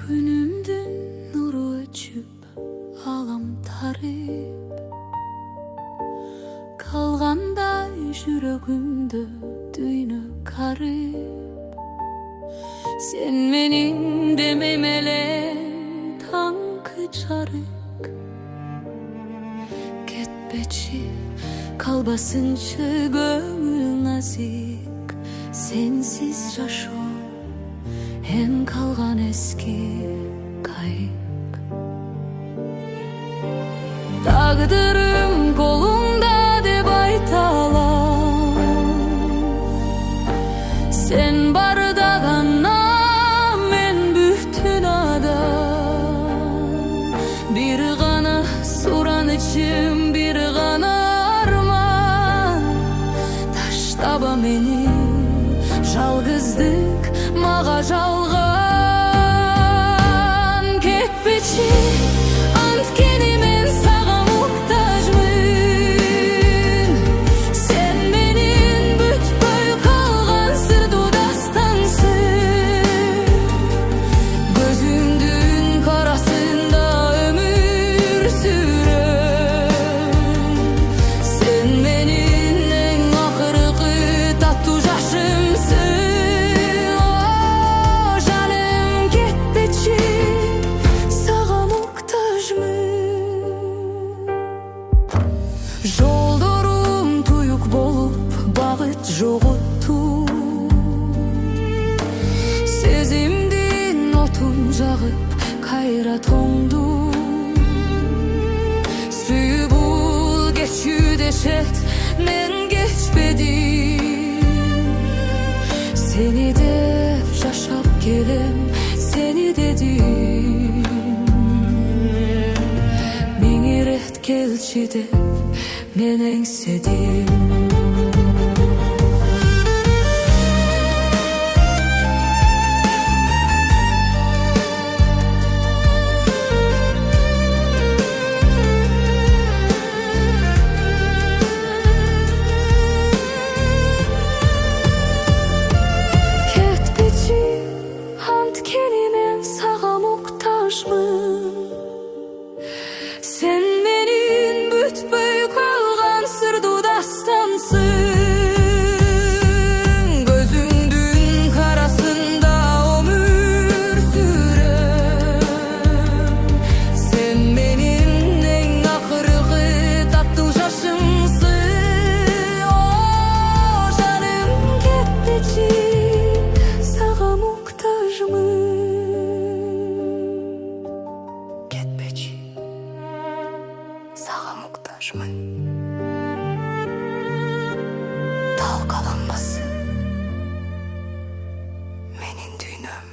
Күнүмдүн нуру өчүп алам тарып, калгандай жүрөгүмдө дүйнө карып. Sen менин демем элең таңкы жарык, кетпечи калбасынчы көңүл назик. Сенсиз жашоо эң калган эски кайык. Тагдырым колуңда деп айта алам, сен барда гана мен бүтүн адам. Бир гана суранычым, бир гана арман, таштаба мени, жалгыздык мага жалган. Кетпечи, анткени мен сага муктажмын. Сен менин бүтпөй калган сырдуу дастансың. Көзүңдүн карасында өмүр сүрөм. Сен менин эң акыркы таттуу жашымсың. Жолдорум туюк болуп багыт жоготту, сезимдин отун жагып кайра тоңду. Сүйүп бул кечүү дешет, мен кечпедим. Сени деп жашап келем, сени дедим. Миң ирет келчи деп мен эңседим. Кетпечи, анткени мен сага муктажмын. Сен менин бүтпөй калган сырдуу дастансың. Көзүңдүн карасында өмүр сүрөм. Сен менин эң акыркы таттуу жашымсың. О, жаным, кетпечи, сага муктажмын. Кетпечи, сага муктажмын. Талкаланбасын менин дүйнөм.